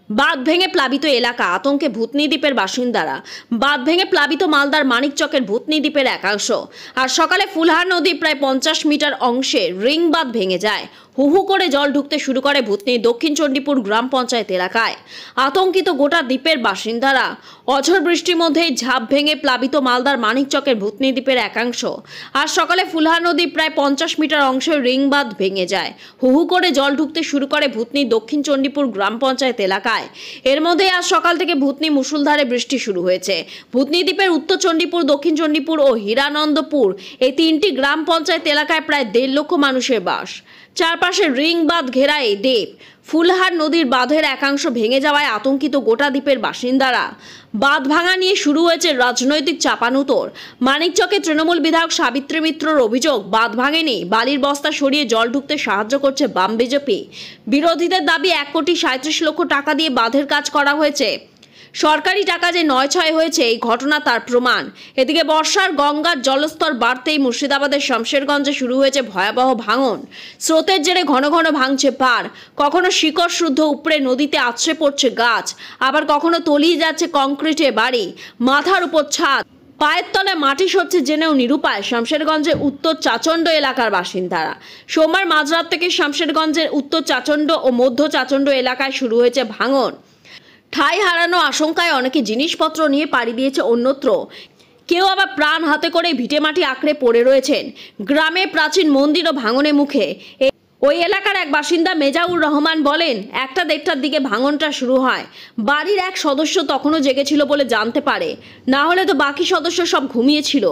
বাঁধ ভেঙে প্লাবিত এলাকা, আতঙ্কে ভূতনি দ্বীপের বাসিন্দারা। বাঁধ ভেঙে প্লাবিত মালদার মানিকচকের ভূতনি দ্বীপের একাংশ। আর সকালে ফুলহার নদী প্রায় 50 মিটার অংশে রিং বাঁধ ভেঙে যায়। হু হু করে জল ঢুকতে শুরু করে ভূতনির দক্ষিণ চণ্ডীপুর গ্রাম পঞ্চায়েত এলাকায়। আতঙ্কিত গোটা দ্বীপের বাসিন্দারা। অঝড় বৃষ্টির মধ্যেই ঝাঁপ ভেঙে প্লাবিত মালদার মানিকচকের ভূতনি দ্বীপের একাংশ। আর সকালে ফুলহার নদী প্রায় 50 মিটার অংশে রিং বাঁধ ভেঙে যায়। হু হু করে জল ঢুকতে শুরু করে ভূতনির দক্ষিণ চণ্ডীপুর গ্রাম পঞ্চায়েত এলাকায়। এর মধ্যে আজ সকাল থেকে ভূতনি মুষলধারে বৃষ্টি শুরু হয়েছে। ভূতনি দ্বীপের উত্তর চণ্ডীপুর, দক্ষিণ চণ্ডীপুর ও হীরানন্দপুর এই তিনটি গ্রাম পঞ্চায়েত এলাকায় প্রায় 1.5 লক্ষ মানুষের বাস। চারপাশে রিং বাঁধ ঘেরা এই দ্বীপ। ফুলহার নদীর বাঁধের একাংশ ভেঙে যাওয়ায় আতঙ্কিত গোটা দ্বীপের বাসিন্দারা। বাঁধ ভাঙা নিয়ে শুরু হয়েছে রাজনৈতিক চাপানুতোর। মানিকচকে তৃণমূল বিধায়ক সাবিত্রী মিত্রর অভিযোগ, বাঁধ ভাঙেনি, বালির বস্তা সরিয়ে জল ঢুকতে সাহায্য করছে বাম বিজেপি। বিরোধীদের দাবি 1,37 লক্ষ টাকা দিয়ে বাঁধের কাজ করা হয়েছে। সরকারি টাকা যে 9-6 হয়েছে এই ঘটনা তার প্রমাণ। এদিকে বর্ষার গঙ্গার জলস্তর বাড়তেই মুর্শিদাবাদের শমশেরগঞ্জে শুরু হয়েছে ভয়াবহ ভাঙন। স্রোতের জেরে ঘন ঘন ভাঙছে পাড়, কখনো শিকড় শুদ্ধ উপড়ে নদীতে আছড়ে পড়ছে গাছ, আবার কখনো তলিয়ে যাচ্ছে কংক্রিটে বাড়ি, মাথার উপর ছাদ, পায়ের তলায় মাটি সরছে জেনেও নিরুপায় শমশেরগঞ্জের উত্তর চাচণ্ড এলাকার বাসিন্দারা। সোমবার মাঝরাত থেকে শমশেরগঞ্জের উত্তর চাচণ্ড ও মধ্য চাচণ্ড এলাকায় শুরু হয়েছে ভাঙন। ঠাঁই হারানো আশঙ্কায় অনেকে জিনিসপত্র নিয়ে পাড়ি দিয়েছে অন্যত্র। কেউ আবার প্রাণ হাতে করে ভিটেমাটি আঁকড়ে পড়ে রয়েছেন। গ্রামে প্রাচীন মন্দিরও ভাঙনের মুখে। ওই এলাকার এক বাসিন্দা মেজাউর রহমান বলেন, 1টা-1.5টার দিকে ভাঙনটা শুরু হয়। বাড়ির এক সদস্য তখনও জেগেছিল বলে জানতে পারে, না হলে তো বাকি সদস্য সব ঘুমিয়েছিল।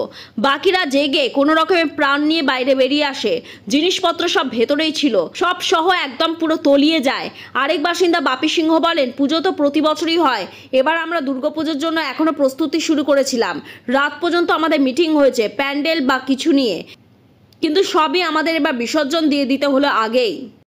বাকিরা জেগে কোনো রকমের প্রাণ নিয়ে বাইরে বেরিয়ে আসে। জিনিসপত্র সব ভেতরেই ছিল, সব সহ একদম পুরো তলিয়ে যায়। আরেক বাসিন্দা বাপি সিংহ বলেন, পুজো তো প্রতি বছরই হয়, এবার আমরা দুর্গাপুজোর জন্য এখনো প্রস্তুতি শুরু করেছিলাম। রাত পর্যন্ত আমাদের মিটিং হয়েছে প্যান্ডেল বা কিছু নিয়ে, কিন্তু সবই আমাদের এবার বিসর্জন দিয়ে দিতে হলো আগেই।